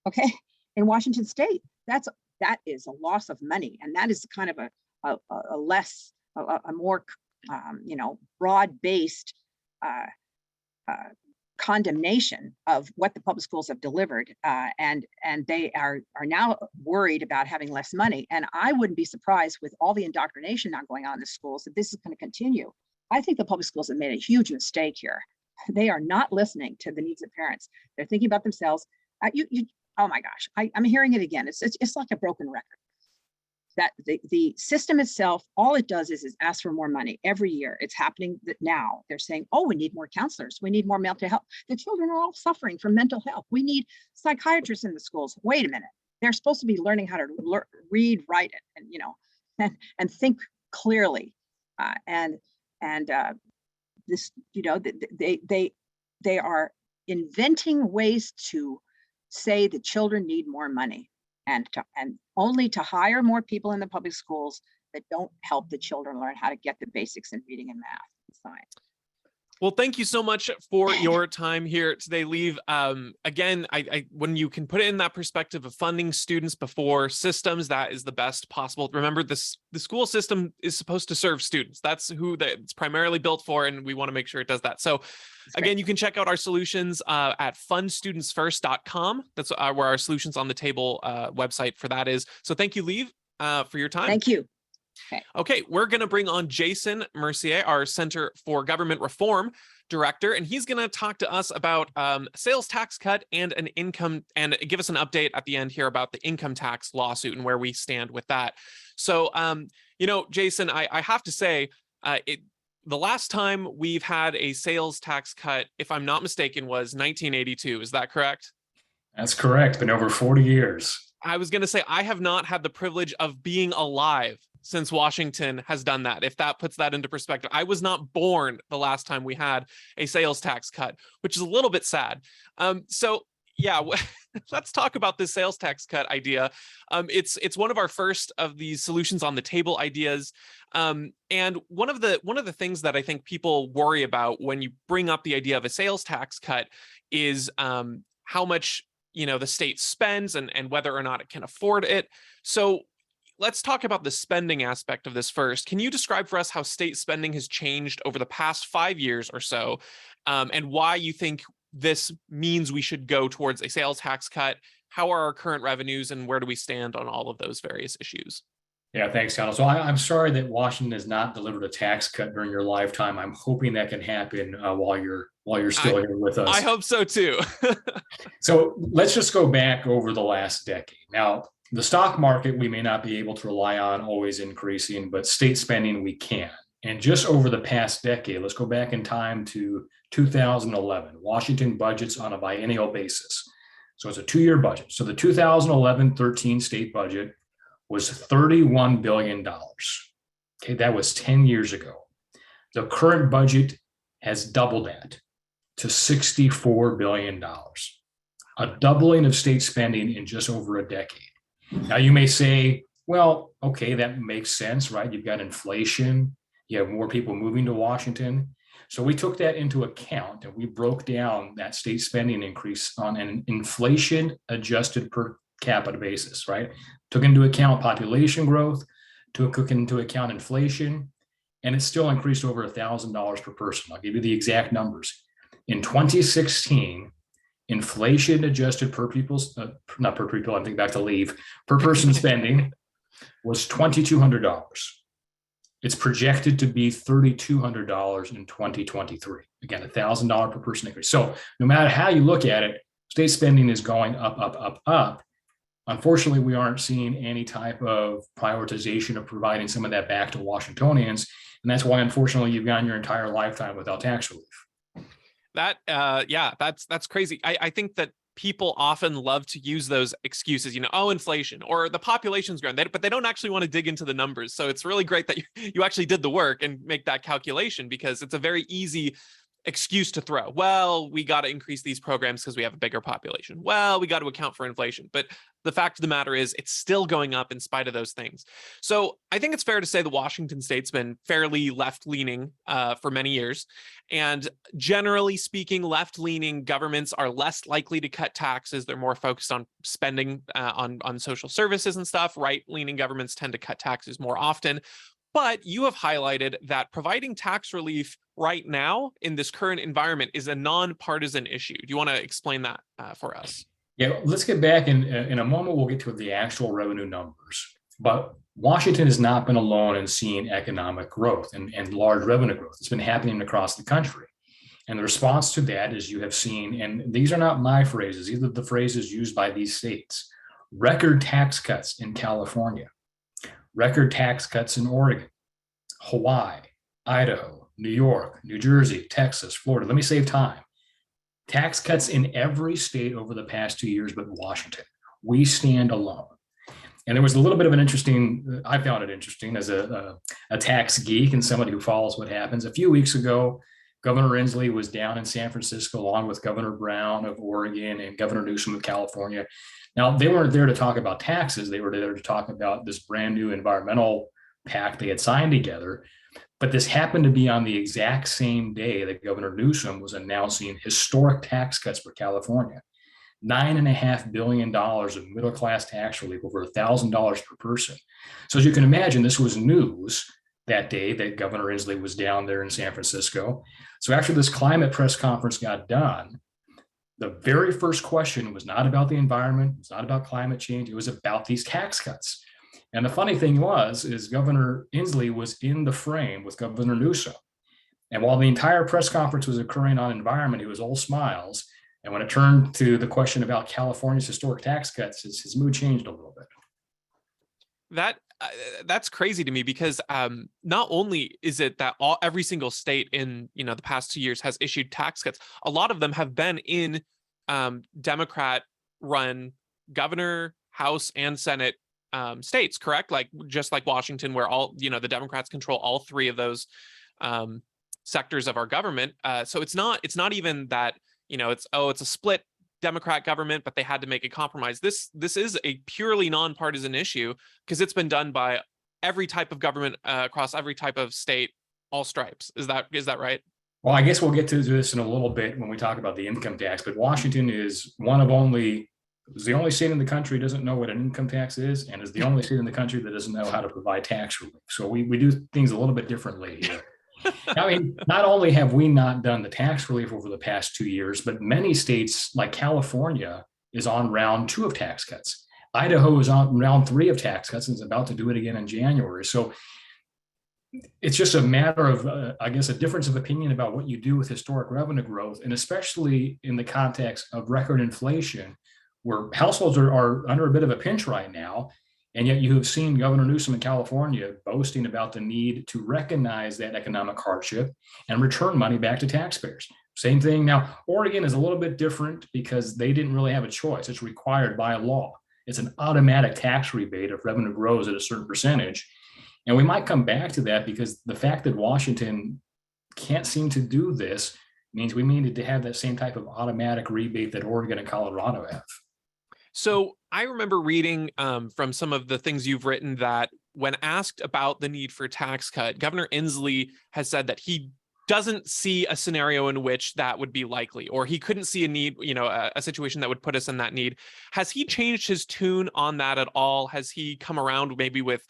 B: okay, in Washington State. That is a loss of money, and that is kind of a more broad-based condemnation of what the public schools have delivered, and they are now worried about having less money. And I wouldn't be surprised, with all the indoctrination now going on in the schools, that this is going to continue. I think the public schools have made a huge mistake here. They are not listening to the needs of parents. They're thinking about themselves. Oh my gosh, I'm hearing it again. It's like a broken record. That the system itself, all it does is ask for more money every year. It's happening now. They're saying, oh, we need more counselors. We need more mental health. The children are all suffering from mental health. We need psychiatrists in the schools. Wait a minute. They're supposed to be learning how to read, write it, and think clearly. This, they are inventing ways to say the children need more money. And only to hire more people in the public schools that don't help the children learn how to get the basics in reading and math and science.
A: Well, thank you so much for your time here today, Liv. Again, when you can put it in that perspective of funding students before systems, that is the best possible. Remember, the school system is supposed to serve students. That's who it's primarily built for, and we want to make sure it does that. So again, you can check out our solutions at fundstudentsfirst.com. That's where our Solutions on the Table website for that is. So thank you, Liv, for your time.
B: Thank you.
A: Okay, we're going to bring on Jason Mercier, our Center for Government Reform Director, and he's going to talk to us about sales tax cut and an income, and give us an update at the end here about the income tax lawsuit and where we stand with that. So, Jason, I have to say, the last time we've had a sales tax cut, if I'm not mistaken, was 1982. Is that correct?
C: That's correct. Been over 40 years.
A: I was going to say, I have not had the privilege of being alive since Washington has done that, if that puts that into perspective. I was not born the last time we had a sales tax cut, which is a little bit sad. So yeah, let's talk about this sales tax cut idea. It's one of our first of these Solutions on the Table ideas. And one of the things that I think people worry about when you bring up the idea of a sales tax cut is how much the state spends and whether or not it can afford it. So let's talk about the spending aspect of this first. Can you describe for us how state spending has changed over the past 5 years or so, and why you think this means we should go towards a sales tax cut? How are our current revenues, and where do we stand on all of those various issues?
C: Yeah, thanks, Connell. So I'm sorry that Washington has not delivered a tax cut during your lifetime. I'm hoping that can happen while you're still here with us.
A: I hope so too.
C: So let's just go back over the last decade. Now, the stock market, we may not be able to rely on always increasing, but state spending we can. And just over the past decade, let's go back in time to 2011. Washington budgets on a biennial basis. So it's a 2-year budget. So the 2011-13 state budget was $31 billion. Okay, that was 10 years ago. The current budget has doubled that to $64 billion. A doubling of state spending in just over a decade. Now you may say, well, okay, that makes sense, right? You've got inflation, you have more people moving to Washington. So we took that into account and we broke down that state spending increase on an inflation adjusted per capita basis, right? Took into account population growth, took into account inflation, and it still increased over $1,000 per person. I'll give you the exact numbers. In 2016, inflation adjusted per people's, not per people, I'm thinking back to leave, per person spending was $2,200. It's projected to be $3,200 in 2023. Again, $1,000 per person increase. So no matter how you look at it, state spending is going up, up, up, up. Unfortunately, we aren't seeing any type of prioritization of providing some of that back to Washingtonians. And that's why, unfortunately, you've gone your entire lifetime without tax relief.
A: Yeah, that's crazy. I think that people often love to use those excuses, oh, inflation or the population's grown, but they don't actually want to dig into the numbers. So it's really great that you actually did the work and make that calculation, because it's a very easy excuse to throw. Well, we got to increase these programs because we have a bigger population. Well, we got to account for inflation. But the fact of the matter is it's still going up in spite of those things. So I think it's fair to say the Washington state's been fairly left-leaning for many years. And generally speaking, left-leaning governments are less likely to cut taxes. They're more focused on spending on social services and stuff. Right-leaning governments tend to cut taxes more often. But you have highlighted that providing tax relief right now in this current environment is a nonpartisan issue. Do you want to explain that for us?
C: Yeah, let's get back in a moment. We'll get to the actual revenue numbers. But Washington has not been alone in seeing economic growth and large revenue growth. It's been happening across the country. And the response to that is you have seen, and these are not my phrases, these are the phrases used by these states, record tax cuts in California, record tax cuts in Oregon, Hawaii, Idaho, New York, New Jersey, Texas, Florida. Let me save time. Tax cuts in every state over the past 2 years, but Washington. We stand alone. And there was a little bit of an interesting, I found it interesting as a tax geek and somebody who follows what happens. A few weeks ago, Governor Inslee was down in San Francisco along with Governor Brown of Oregon and Governor Newsom of California. Now, they weren't there to talk about taxes. They were there to talk about this brand new environmental pact they had signed together. But this happened to be on the exact same day that Governor Newsom was announcing historic tax cuts for California. $9.5 billion of middle-class tax relief, over $1,000 per person. So as you can imagine, this was news that day that Governor Inslee was down there in San Francisco. So after this climate press conference got done, the very first question was not about the environment, it was not about climate change, it was about these tax cuts. And the funny thing is Governor Inslee was in the frame with Governor Newsom. And while the entire press conference was occurring on environment, he was all smiles. And when it turned to the question about California's historic tax cuts, his mood changed a little bit.
A: That's crazy to me, because not only is it that every single state in the past 2 years has issued tax cuts, a lot of them have been in Democrat-run governor, House, and Senate states, correct? Like just like Washington, where all the Democrats control all three of those sectors of our government. So it's not even that it's a split Democrat government, but they had to make a compromise. This is a purely nonpartisan issue because it's been done by every type of government across every type of state, all stripes. Is that right?
C: Well, I guess we'll get to this in a little bit when we talk about the income tax, but Washington is the only state in the country that doesn't know what an income tax is, and is the only state in the country that doesn't know how to provide tax relief. So we do things a little bit differently here. I mean, not only have we not done the tax relief over the past 2 years, but many states like California is on round 2 of tax cuts. Idaho is on round 3 of tax cuts and is about to do it again in January. So it's just a matter of, I guess, a difference of opinion about what you do with historic revenue growth, and especially in the context of record inflation, where households are under a bit of a pinch right now. And yet you have seen Governor Newsom in California boasting about the need to recognize that economic hardship and return money back to taxpayers. Same thing. Now, Oregon is a little bit different because they didn't really have a choice. It's required by law. It's an automatic tax rebate if revenue grows at a certain percentage. And we might come back to that because the fact that Washington can't seem to do this means we needed to have that same type of automatic rebate that Oregon and Colorado have.
A: So I remember reading from some of the things you've written that when asked about the need for a tax cut, Governor Inslee has said that he doesn't see a scenario in which that would be likely, or he couldn't see a need, a situation that would put us in that need. Has he changed his tune on that at all? Has he come around maybe with,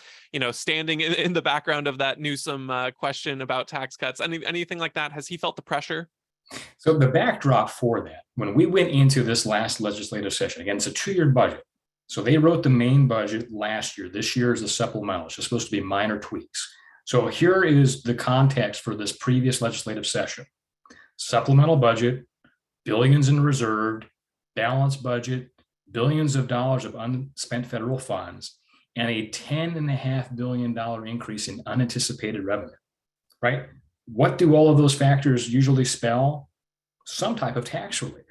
A: standing in the background of that Newsom question about tax cuts? Anything like that? Has he felt the pressure?
C: So the backdrop for that, when we went into this last legislative session, again, it's a 2-year budget. So they wrote the main budget last year. This year is a supplemental. It's just supposed to be minor tweaks. So here is the context for this previous legislative session. Supplemental budget, billions in reserve, balanced budget, billions of dollars of unspent federal funds, and a $10.5 billion increase in unanticipated revenue, right? What do all of those factors usually spell? Some type of tax relief.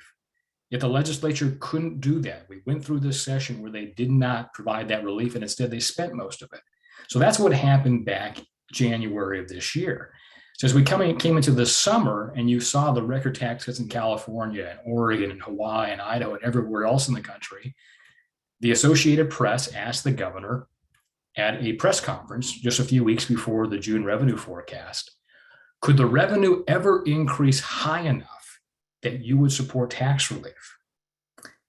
C: Yet the legislature couldn't do that. We went through this session where they did not provide that relief, and instead they spent most of it. So that's what happened back January of this year. So as we came into the summer and you saw the record tax cuts in California and Oregon and Hawaii and Idaho and everywhere else in the country, the Associated Press asked the governor at a press conference just a few weeks before the June revenue forecast, could the revenue ever increase high enough that you would support tax relief?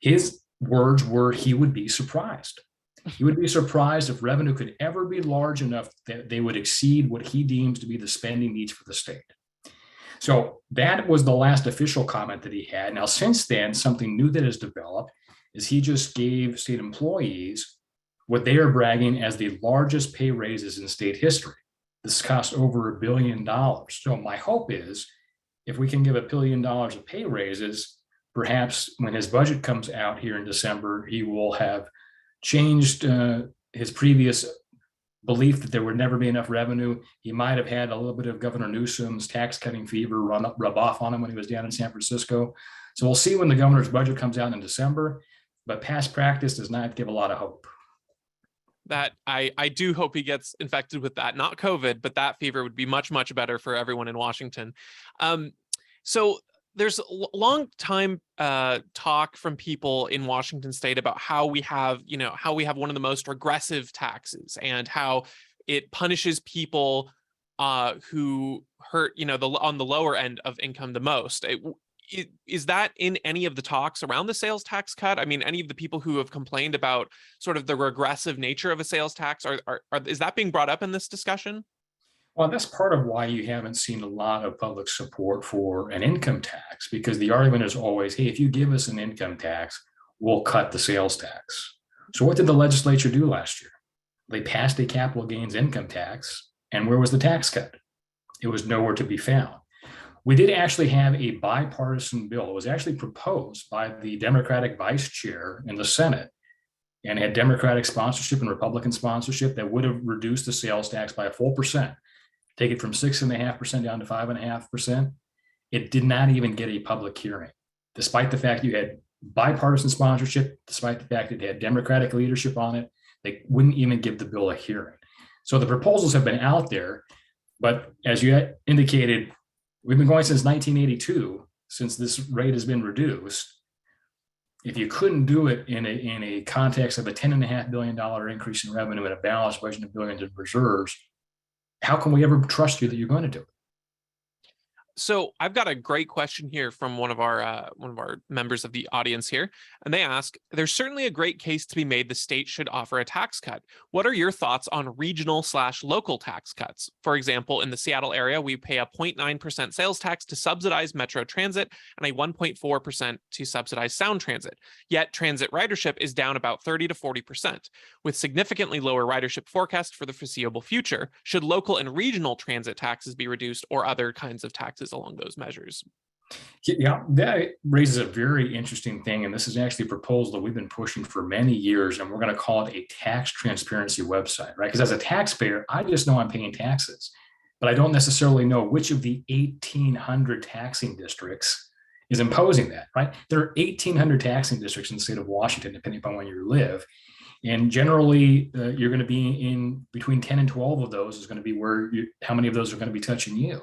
C: His words were he would be surprised. He would be surprised if revenue could ever be large enough that they would exceed what he deems to be the spending needs for the state. So that was the last official comment that he had. Now, since then, something new that has developed is he just gave state employees what they are bragging as the largest pay raises in state history. This cost over $1 billion. So my hope is if we can give $1 billion of pay raises, perhaps when his budget comes out here in December, he will have changed his previous belief that there would never be enough revenue. He might have had a little bit of Governor Newsom's tax cutting fever rub off on him when he was down in San Francisco. So we'll see when the governor's budget comes out in December, but past practice does not give a lot of hope.
A: That I do hope he gets infected with that, not COVID, but that fever would be much, much better for everyone in Washington. So there's a long time talk from people in Washington state about how we have one of the most regressive taxes and how it punishes people who hurt, on the lower end of income the most. Is that in any of the talks around the sales tax cut? I mean, any of the people who have complained about sort of the regressive nature of a sales tax, is that being brought up in this discussion?
C: Well, that's part of why you haven't seen a lot of public support for an income tax, because the argument is always, hey, if you give us an income tax, we'll cut the sales tax. So what did the legislature do last year? They passed a capital gains income tax, and where was the tax cut? It was nowhere to be found. We did actually have a bipartisan bill. It was actually proposed by the Democratic vice chair in the Senate and had Democratic sponsorship and Republican sponsorship that would have reduced the sales tax by a full percent. Take it from 6.5% down to 5.5%. It did not even get a public hearing, despite the fact you had bipartisan sponsorship, despite the fact it had Democratic leadership on it. They wouldn't even give the bill a hearing. So the proposals have been out there, but as you indicated, we've been going since 1982, since this rate has been reduced. If you couldn't do it in a context of a $10.5 billion increase in revenue and a balanced budget of billions in reserves, how can we ever trust you that you're going to do it?
A: So I've got a great question here from one of our members of the audience here, and they ask, there's certainly a great case to be made the state should offer a tax cut. What are your thoughts on regional/local tax cuts? For example, in the Seattle area, we pay a 0.9% sales tax to subsidize Metro Transit and a 1.4% to subsidize Sound Transit. Yet transit ridership is down about 30 to 40%. With significantly lower ridership forecast for the foreseeable future, should local and regional transit taxes be reduced or other kinds of taxes along those measures?
C: Yeah, that raises a very interesting thing. And this is actually a proposal that we've been pushing for many years. And we're going to call it a tax transparency website, right? Because as a taxpayer, I just know I'm paying taxes, but I don't necessarily know which of the 1,800 taxing districts is imposing that, right? There are 1,800 taxing districts in the state of Washington, depending upon where you live. And generally, you're going to be in between 10 and 12 of those is going to be how many of those are going to be touching you.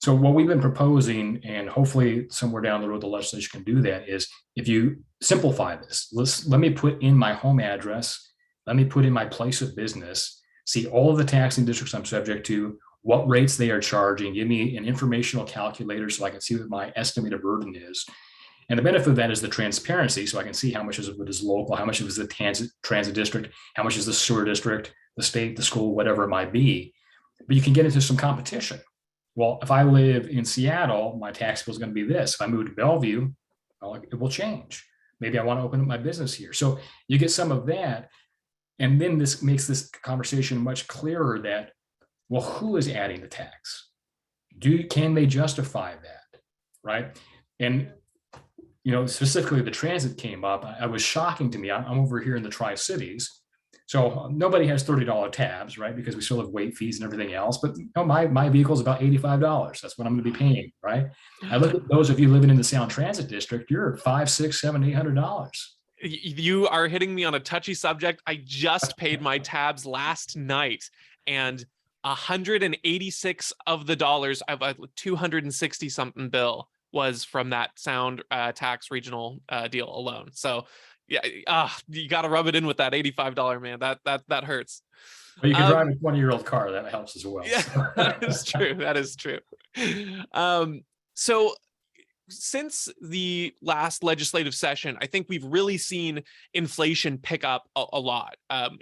C: So what we've been proposing, and hopefully somewhere down the road, the legislature can do that, is if you simplify this, let me put in my home address, let me put in my place of business, see all of the taxing districts I'm subject to, what rates they are charging, give me an informational calculator so I can see what my estimated burden is. And the benefit of that is the transparency, so I can see how much of it is local, how much of it is the transit district, how much is the sewer district, the state, the school, whatever it might be. But you can get into some competition. Well, if I live in Seattle, my tax bill is going to be this. If I move to Bellevue, well, it will change. Maybe I want to open up my business here. So you get some of that. And then this makes this conversation much clearer that Well, who is adding the tax? Can they justify that, right? And specifically the transit came up. I was shocking to me. I'm over here in the Tri-Cities. So nobody has $30 tabs, right? Because we still have weight fees and everything else. But my vehicle is about $85. That's what I'm going to be paying, right? I look at those of you living in the Sound Transit District, you're $500, $600, $700, $800.
A: You are hitting me on a touchy subject. I just paid my tabs last night, and 186 of the dollars of a 260 something bill was from that sound tax regional deal alone. So yeah, you got to rub it in with that $85, man. That hurts.
C: Well, you can drive a 20-year-old car. That helps as well.
A: Yeah,
C: So.
A: that is true. That is true. So since the last legislative session, I think we've really seen inflation pick up a lot,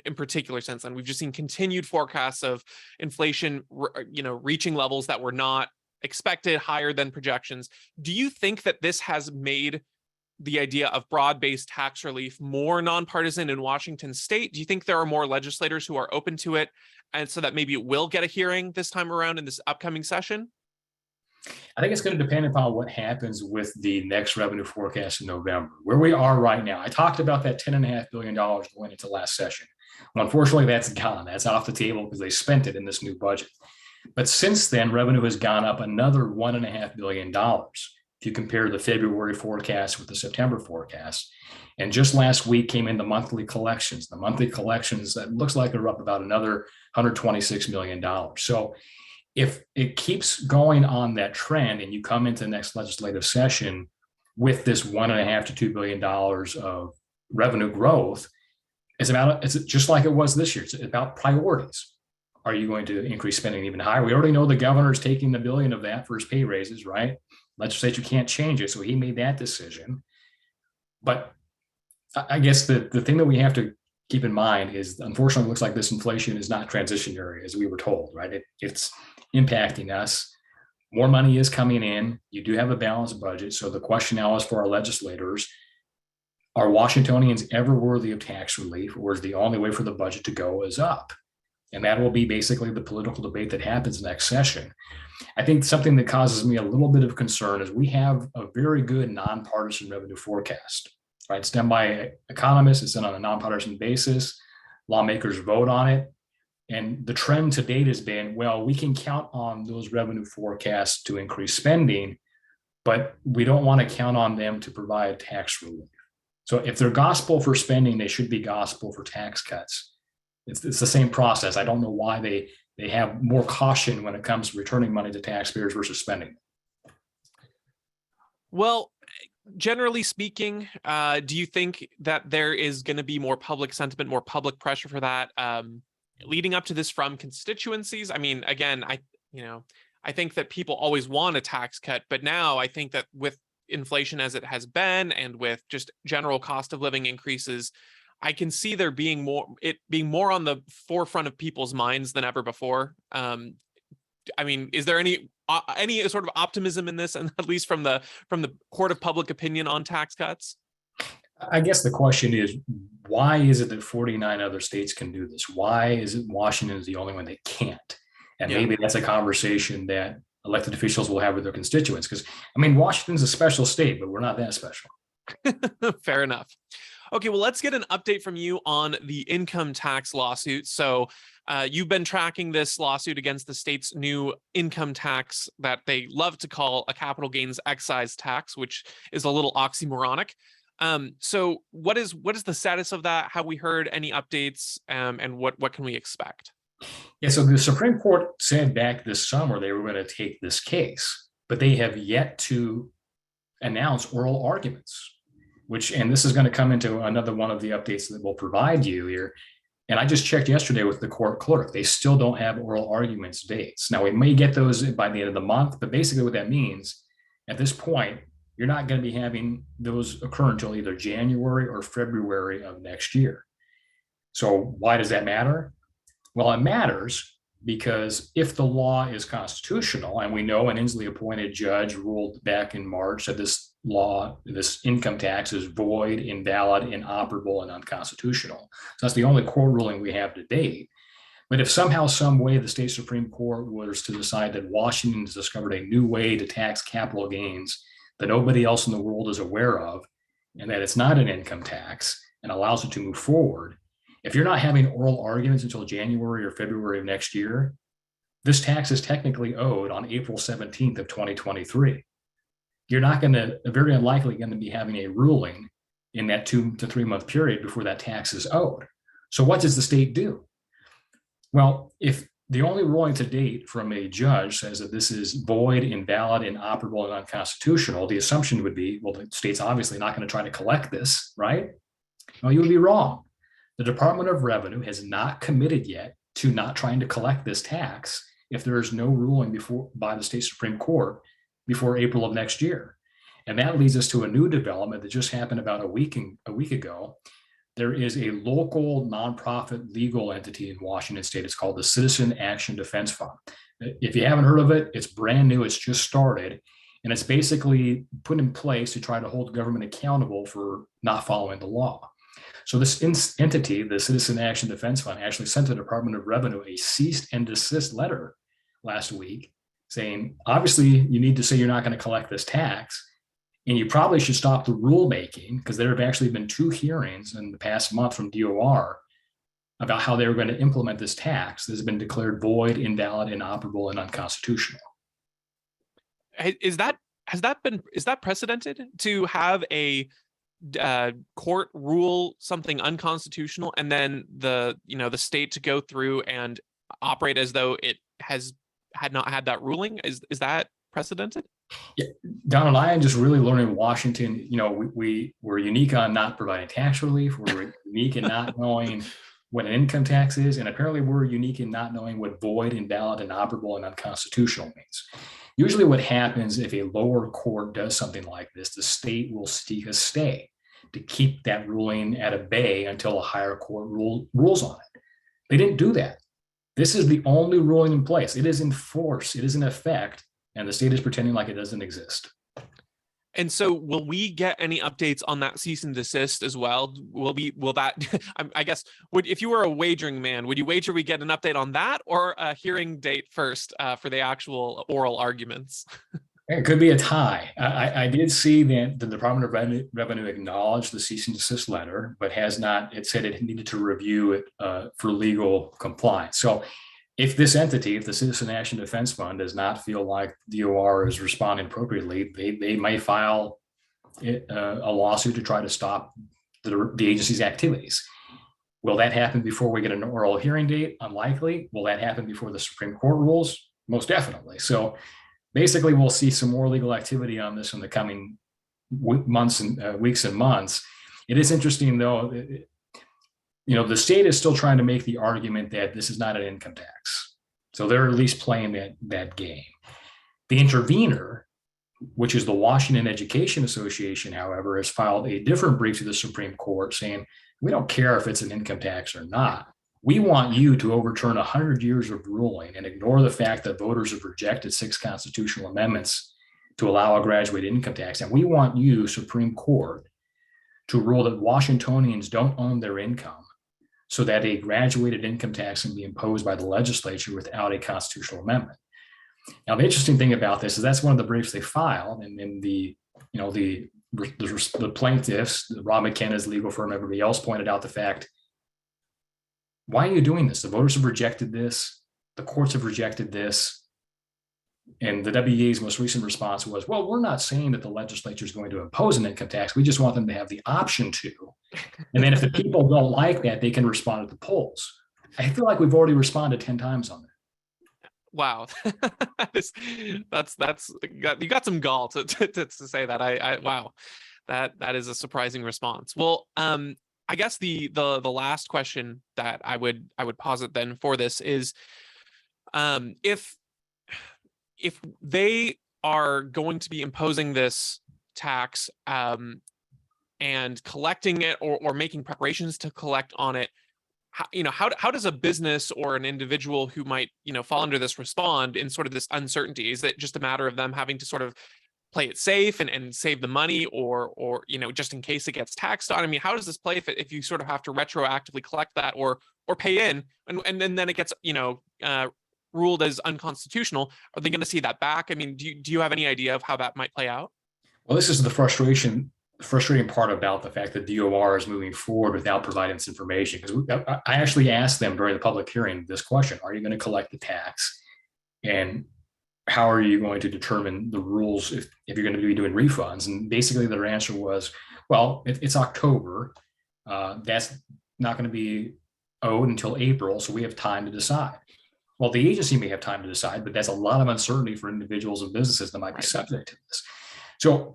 A: in particular since then. We've just seen continued forecasts of inflation, reaching levels that were not expected, higher than projections. Do you think that this has made the idea of broad-based tax relief more nonpartisan in Washington state? Do you think there are more legislators who are open to it, and so that maybe it will get a hearing this time around in this upcoming session?
C: I think it's going to depend upon what happens with the next revenue forecast in November. Where we are right now, I talked about that $10.5 billion going into last session. Well, unfortunately, that's gone. That's off the table because they spent it in this new budget. But since then, revenue has gone up another $1.5 billion. If you compare the February forecast with the September forecast. And just last week came in the monthly collections. The monthly collections, that looks like they're up about another $126 million. So if it keeps going on that trend and you come into the next legislative session with this $1.5 to $2 billion of revenue growth, it's just like it was this year. It's about priorities. Are you going to increase spending even higher? We already know the governor's taking the $1 billion of that for his pay raises, right? Legislature can't change it, so he made that decision. But I guess the thing that we have to keep in mind is, unfortunately, it looks like this inflation is not transitionary, as we were told, right? It's impacting us. More money is coming in. You do have a balanced budget. So the question now is for our legislators, are Washingtonians ever worthy of tax relief, or is the only way for the budget to go is up? And that will be basically the political debate that happens next session. I think something that causes me a little bit of concern is we have a very good nonpartisan revenue forecast, right? It's done by economists. It's done on a nonpartisan basis. Lawmakers vote on it. And the trend to date has been, well, we can count on those revenue forecasts to increase spending, but we don't want to count on them to provide tax relief. So if they're gospel for spending, they should be gospel for tax cuts. It's the same process. I don't know why they have more caution when it comes to returning money to taxpayers versus spending.
A: Well, generally speaking, do you think that there is going to be more public sentiment, more public pressure for that leading up to this from constituencies? I mean, again, I think that people always want a tax cut, but now I think that with inflation as it has been and with just general cost of living increases, I can see there being more on the forefront of people's minds than ever before. I mean, is there any sort of optimism in this, and at least from the court of public opinion on tax cuts?
C: I guess the question is, why is it that 49 other states can do this? Why is it Washington is the only one that can't? And maybe that's a conversation that elected officials will have with their constituents. Because, I mean, Washington's a special state, but we're not that special.
A: Fair enough. Okay, well, let's get an update from you on the income tax lawsuit. So you've been tracking this lawsuit against the state's new income tax that they love to call a capital gains excise tax, which is a little oxymoronic. So what is the status of that? Have we heard any updates, and what can we expect?
C: Yeah, so the Supreme Court said back this summer they were going to take this case, but they have yet to announce oral arguments. And this is going to come into another one of the updates that we'll provide you here. And I just checked yesterday with the court clerk. They still don't have oral arguments dates. Now, we may get those by the end of the month, but basically what that means at this point, you're not going to be having those occur until either January or February of next year. So why does that matter? Well, it matters because if the law is constitutional, and we know an Inslee appointed judge ruled back in March that this income tax is void, invalid, inoperable, and unconstitutional. So that's the only court ruling we have to date. But if somehow, some way, the state Supreme Court was to decide that Washington has discovered a new way to tax capital gains that nobody else in the world is aware of, and that it's not an income tax and allows it to move forward, if you're not having oral arguments until January or February of next year, this tax is technically owed on April 17th of 2023. You're not going to, very unlikely going to be having a ruling in that 2 to 3 month period before that tax is owed. So what does the state do? Well, if the only ruling to date from a judge says that this is void, invalid, inoperable, and unconstitutional, the assumption would be, well, the state's obviously not going to try to collect this, right? Well, you would be wrong. The Department of Revenue has not committed yet to not trying to collect this tax if there is no ruling by the state Supreme Court before April of next year. And that leads us to a new development that just happened about a week ago. There is a local nonprofit legal entity in Washington State. It's called the Citizen Action Defense Fund. If you haven't heard of it, it's brand new. It's just started. And it's basically put in place to try to hold government accountable for not following the law. So this entity, the Citizen Action Defense Fund, actually sent the Department of Revenue a cease and desist letter last week saying, obviously, you need to say you're not going to collect this tax. And you probably should stop the rulemaking, because there have actually been 2 hearings in the past month from DOR about how they were going to implement this tax that has been declared void, invalid, inoperable, and unconstitutional.
A: Is that precedented to have a court rule something unconstitutional and then the state to go through and operate as though it had not had that ruling? Is that precedented?
C: Yeah, Donald, I am just really learning Washington. We're unique on not providing tax relief. We're unique in not knowing what an income tax is. And apparently we're unique in not knowing what void, invalid, inoperable, and unconstitutional means. Usually what happens if a lower court does something like this, the state will seek a stay to keep that ruling at bay until a higher court rules on it. They didn't do that. This is the only ruling in place. It is in force. It is in effect. And the state is pretending like it doesn't exist.
A: And so will we get any updates on that cease and desist as well? Will that, I guess, if you were a wagering man, would you wager we get an update on that, or a hearing date first for the actual oral arguments?
C: It could be a tie. I did see that the Department of Revenue acknowledged the cease and desist letter, but has not, it said it needed to review it for legal compliance. So if this entity, if the Citizen Action Defense Fund does not feel like DOR is responding appropriately, they may file a lawsuit to try to stop the agency's activities. Will that happen before we get an oral hearing date? Unlikely. Will that happen before the Supreme Court rules? Most definitely. So basically, we'll see some more legal activity on this in the coming months and weeks and months. It is interesting, though. The state is still trying to make the argument that this is not an income tax. So they're at least playing that game. The intervener, which is the Washington Education Association, however, has filed a different brief to the Supreme Court saying, we don't care if it's an income tax or not. We want you to overturn 100 years of ruling and ignore the fact that voters have rejected 6 constitutional amendments to allow a graduated income tax. And we want you, Supreme Court, to rule that Washingtonians don't own their income, so that a graduated income tax can be imposed by the legislature without a constitutional amendment. Now, the interesting thing about this is that's one of the briefs they filed, and the plaintiffs, Rob McKenna's legal firm, everybody else pointed out the fact, why are you doing this? The voters have rejected this. The courts have rejected this. And the WEA's most recent response was, well, we're not saying that the legislature is going to impose an income tax. We just want them to have the option to. And then if the people don't like that, they can respond at the polls. I feel like we've already responded 10 times on that.
A: Wow. You got some gall to say that. Wow. That is a surprising response. Well, I guess the last question that I would posit then for this is, if they are going to be imposing this tax and collecting it or making preparations to collect on it, how does a business or an individual who might fall under this respond in sort of this uncertainty? Is it just a matter of them having to sort of play it safe and save the money, or just in case it gets taxed on? I mean, how does this play if you sort of have to retroactively collect that, or or pay in, and then it gets, ruled as unconstitutional, are they going to see that back? I mean, do you have any idea of how that might play out?
C: Well, this is the frustrating part about the fact that DOR is moving forward without providing this information. Because I actually asked them during the public hearing this question: are you going to collect the tax? And how are you going to determine the rules if you're going to be doing refunds? And basically their answer was, well, it's October. That's not going to be owed until April, so we have time to decide. Well, the agency may have time to decide, but that's a lot of uncertainty for individuals and businesses that might be subject to this. So,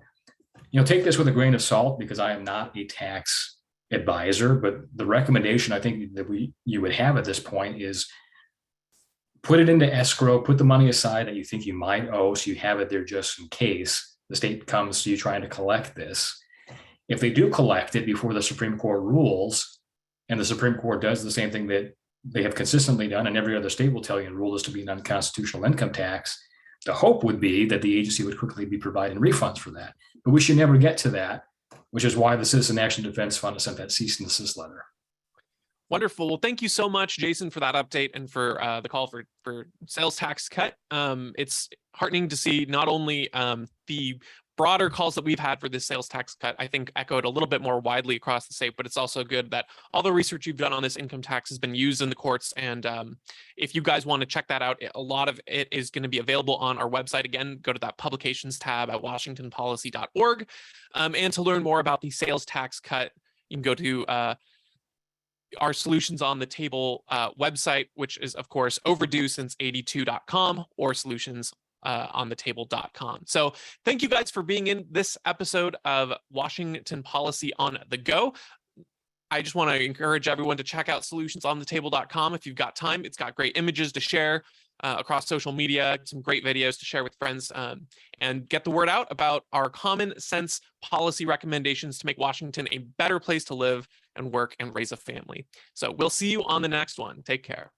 C: take this with a grain of salt, because I am not a tax advisor, but the recommendation I think that you would have at this point is put it into escrow, put the money aside that you think you might owe, so you have it there just in case the state comes to you trying to collect this. If they do collect it before the Supreme Court rules, and the Supreme Court does the same thing that they have consistently done, and every other state will tell you and rule this to be an unconstitutional income tax, the hope would be that the agency would quickly be providing refunds for that. But we should never get to that, which is why the Citizen Action Defense Fund has sent that cease and desist letter.
A: Wonderful. Well, thank you so much, Jason, for that update and for the call for sales tax cut. It's heartening to see not only the broader calls that we've had for this sales tax cut, I think echoed a little bit more widely across the state, but it's also good that all the research you've done on this income tax has been used in the courts. And if you guys want to check that out, a lot of it is going to be available on our website. Again, go to that publications tab at washingtonpolicy.org. And to learn more about the sales tax cut, you can go to our Solutions on the Table website, which is, of course, overduesince82.com or solutionsonthetable.com. So thank you guys for being in this episode of Washington Policy on the Go. I just want to encourage everyone to check out solutionsonthetable.com if you've got time. It's got great images to share across social media, some great videos to share with friends, and get the word out about our common sense policy recommendations to make Washington a better place to live and work and raise a family. So we'll see you on the next one. Take care.